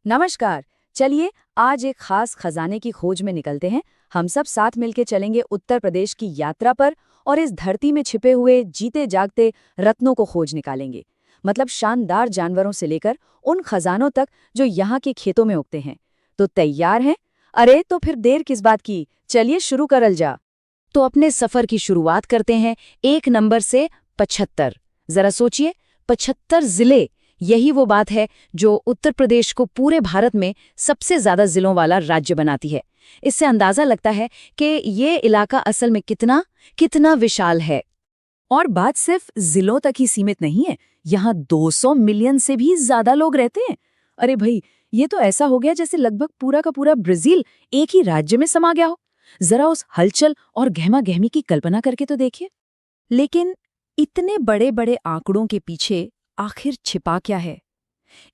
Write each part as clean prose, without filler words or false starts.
नमस्कार। चलिए आज एक खास खजाने की खोज में निकलते हैं। हम सब साथ मिलके चलेंगे उत्तर प्रदेश की यात्रा पर और इस धरती में छिपे हुए जीते जागते रत्नों को खोज निकालेंगे। मतलब शानदार जानवरों से लेकर उन खजानों तक जो यहाँ के खेतों में उगते हैं। तो तैयार हैं? अरे तो फिर देर किस बात की, चलिए शुरू करल जा। तो अपने सफर की शुरुआत करते हैं एक नंबर से 75। जरा सोचिए, 75 जिले। यही वो बात है जो उत्तर प्रदेश को पूरे भारत में सबसे ज्यादा जिलों वाला राज्य बनाती है। इससे अंदाजा लगता है कि ये इलाका असल में कितना कितना विशाल है। और बात सिर्फ जिलों तक ही सीमित नहीं है, यहाँ 200 मिलियन से भी ज्यादा लोग रहते हैं। अरे भाई, ये तो ऐसा हो गया जैसे लगभग पूरा का पूरा ब्राजील एक ही राज्य में समा गया हो। जरा उस हलचल और गहमा गहमी की कल्पना करके तो देखिए। लेकिन इतने बड़े बड़े आंकड़ों के पीछे आखिर छिपा क्या है?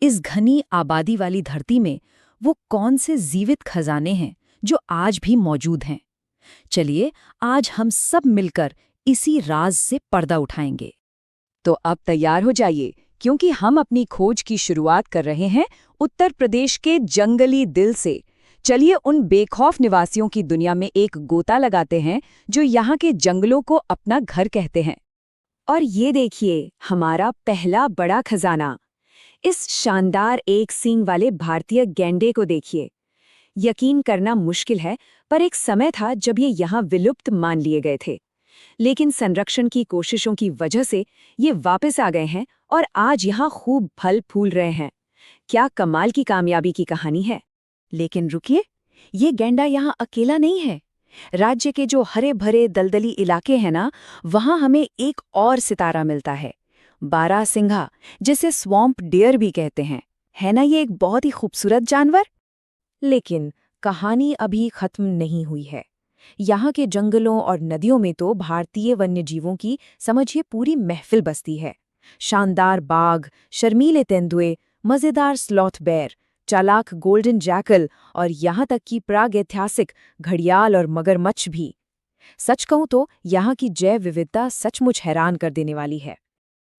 इस घनी आबादी वाली धरती में वो कौन से जीवित खजाने हैं जो आज भी मौजूद हैं? चलिए आज हम सब मिलकर इसी राज से पर्दा उठाएंगे। तो अब तैयार हो जाइए, क्योंकि हम अपनी खोज की शुरुआत कर रहे हैं उत्तर प्रदेश के जंगली दिल से। चलिए उन बेखौफ निवासियों की दुनिया में एक गोता लगाते हैं जो यहाँ के जंगलों को अपना घर कहते हैं। और ये देखिए हमारा पहला बड़ा खजाना। इस शानदार एक सींग वाले भारतीय गैंडे को देखिए। यकीन करना मुश्किल है, पर एक समय था जब ये यहाँ विलुप्त मान लिए गए थे। लेकिन संरक्षण की कोशिशों की वजह से ये वापस आ गए हैं और आज यहाँ खूब फल फूल रहे हैं। क्या कमाल की कामयाबी की कहानी है। लेकिन रुकिए, ये गैंडा यहाँ अकेला नहीं है। राज्य के जो हरे भरे दलदली इलाके हैं ना, वहां हमें एक और सितारा मिलता है, बारहसिंघा, जिसे स्वॉम्प डियर भी कहते हैं। है ना ये एक बहुत ही खूबसूरत जानवर। लेकिन कहानी अभी खत्म नहीं हुई है। यहाँ के जंगलों और नदियों में तो भारतीय वन्यजीवों की समझिए पूरी महफिल बसती है। शानदार बाघ, शर्मीले तेंदुए, मजेदार स्लॉथ बेर, चालाक गोल्डन जैकल और यहाँ तक कि प्रागैतिहासिक घड़ियाल और मगरमच्छ भी। सच कहूं तो यहाँ की जैव विविधता सचमुच हैरान कर देने वाली है।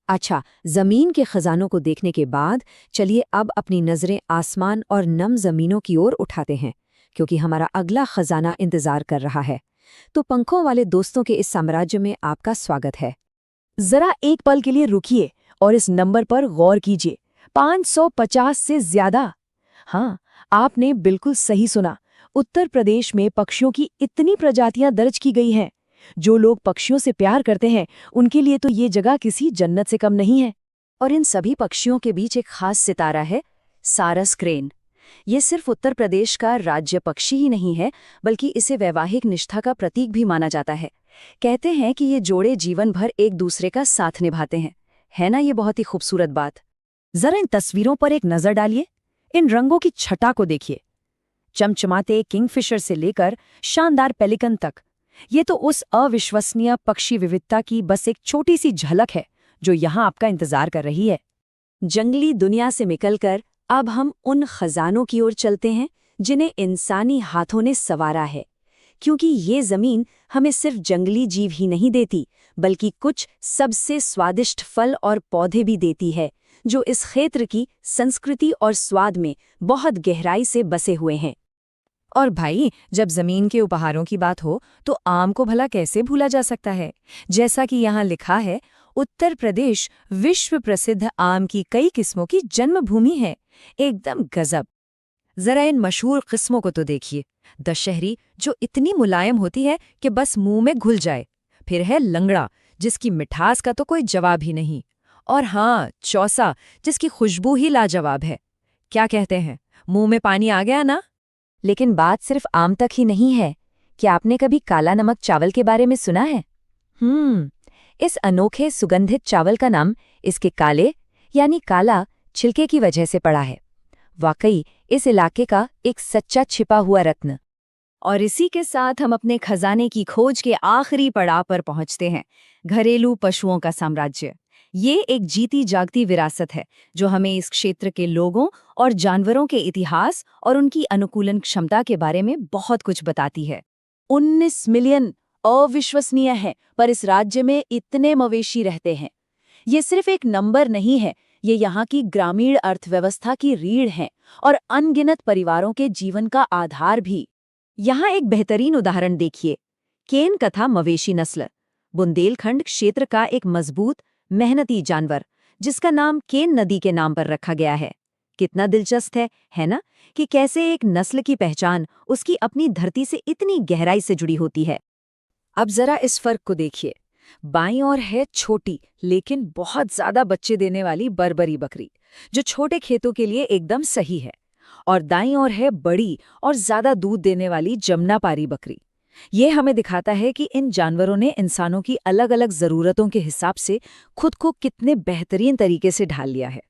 अच्छा, जमीन के खजानों को देखने के बाद चलिए अब अपनी नजरें आसमान और नम जमीनों की ओर उठाते हैं, क्योंकि हमारा अगला खजाना इंतजार कर रहा है। तो पंखों वाले दोस्तों के इस साम्राज्य में आपका स्वागत है। जरा एक पल के लिए रुकिए और इस नंबर पर गौर कीजिए, 550 से ज्यादा। हाँ, आपने बिल्कुल सही सुना। उत्तर प्रदेश में पक्षियों की इतनी प्रजातियां दर्ज की गई हैं। जो लोग पक्षियों से प्यार करते हैं उनके लिए तो ये जगह किसी जन्नत से कम नहीं है। और इन सभी पक्षियों के बीच एक खास सितारा है, सारस क्रेन। ये सिर्फ उत्तर प्रदेश का राज्य पक्षी ही नहीं है, बल्कि इसे वैवाहिक निष्ठा का प्रतीक भी माना जाता है। कहते हैं कि ये जोड़े जीवन भर एक दूसरे का साथ निभाते हैं। है ना ये बहुत ही खूबसूरत बात। जरा इन तस्वीरों पर एक नजर डालिए। इन रंगों की छटा को देखिए, चमचमाते किंगफिशर से लेकर शानदार पेलिकन तक। ये तो उस अविश्वसनीय पक्षी विविधता की बस एक छोटी सी झलक है जो यहाँ आपका इंतजार कर रही है। जंगली दुनिया से निकलकर अब हम उन खजानों की ओर चलते हैं जिन्हें इंसानी हाथों ने संवारा है। क्योंकि ये जमीन हमें सिर्फ जंगली जीव ही नहीं देती, बल्कि कुछ सबसे स्वादिष्ट फल और पौधे भी देती है जो इस क्षेत्र की संस्कृति और स्वाद में बहुत गहराई से बसे हुए हैं। और भाई, जब जमीन के उपहारों की बात हो तो आम को भला कैसे भूला जा सकता है। जैसा कि यहाँ लिखा है, उत्तर प्रदेश विश्व प्रसिद्ध आम की कई किस्मों की जन्मभूमि है। एकदम गजब। जरा इन मशहूर किस्मों को तो देखिए। दशहरी, जो इतनी मुलायम होती है कि बस मुंह में घुल जाए। फिर है लंगड़ा, जिसकी मिठास का तो कोई जवाब ही नहीं। और हाँ, चौसा, जिसकी खुशबू ही लाजवाब है। क्या कहते हैं, मुंह में पानी आ गया ना। लेकिन बात सिर्फ आम तक ही नहीं है। क्या आपने कभी काला नमक चावल के बारे में सुना है? इस अनोखे सुगंधित चावल का नाम इसके काले यानी काला छिलके की वजह से पड़ा है। वाकई इस इलाके का एक सच्चा छिपा हुआ रत्न। और इसी के साथ हम अपने खजाने की खोज के आखिरी पड़ाव पर पहुंचते हैं, घरेलू पशुओं का साम्राज्य। ये एक जीती जागती विरासत है जो हमें इस क्षेत्र के लोगों और जानवरों के इतिहास और उनकी अनुकूलन क्षमता के बारे में बहुत कुछ बताती है। 19 मिलियन अविश्वसनीय है, पर इस राज्य में इतने मवेशी रहते हैं। ये सिर्फ एक नंबर नहीं है, ये यहाँ की ग्रामीण अर्थव्यवस्था की रीढ़ है और अनगिनत परिवारों के जीवन का आधार भी। यहाँ एक बेहतरीन उदाहरण देखिए, केन कथा मवेशी नस्ल, बुंदेलखंड क्षेत्र का एक मजबूत, मेहनती जानवर, जिसका नाम केन नदी के नाम पर रखा गया है। कितना दिलचस्प है ना, कि कैसे एक नस्ल की पहचान उसकी अपनी धरती से इतनी गहराई से जुड़ी होती है। अब जरा इस फर्क को देखिए। बाईं ओर है छोटी लेकिन बहुत ज्यादा बच्चे देने वाली बर्बरी बकरी, जो छोटे खेतों के लिए एकदम सही है। और दाईं ओर है बड़ी और ज्यादा दूध देने वाली जमुनापारी बकरी। ये हमें दिखाता है कि इन जानवरों ने इंसानों की अलग-अलग जरूरतों के हिसाब से खुद को कितने बेहतरीन तरीके से ढाल लिया है।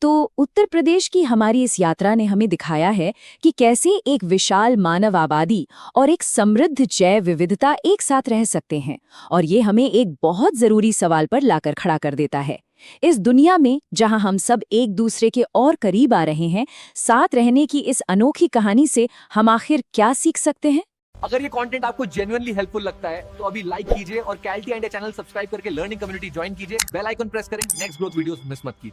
तो उत्तर प्रदेश की हमारी इस यात्रा ने हमें दिखाया है कि कैसे एक विशाल मानव आबादी और एक समृद्ध जैव विविधता एक साथ रह सकते हैं, और ये हमें एक बहुत जरूरी सवाल पर लाकर खड़ा कर देता है। इस दुनिया में जहां हम सब एक दूसरे के और करीब आ रहे हैं, साथ रहने की इस अनोखी कहानी से हम आखिर क्या सीख सकते हैं? अगर ये कंटेंट आपको जेन्युइनली हेल्पफुल लगता है तो अभी लाइक कीजिए और कैलटी इंडिया चैनल सब्सक्राइब करके लर्निंग कम्युनिटी ज्वाइन कीजिए। बेल आइकन प्रेस करें, नेक्स्ट ग्रोथ वीडियोस मिस मत कीजिए।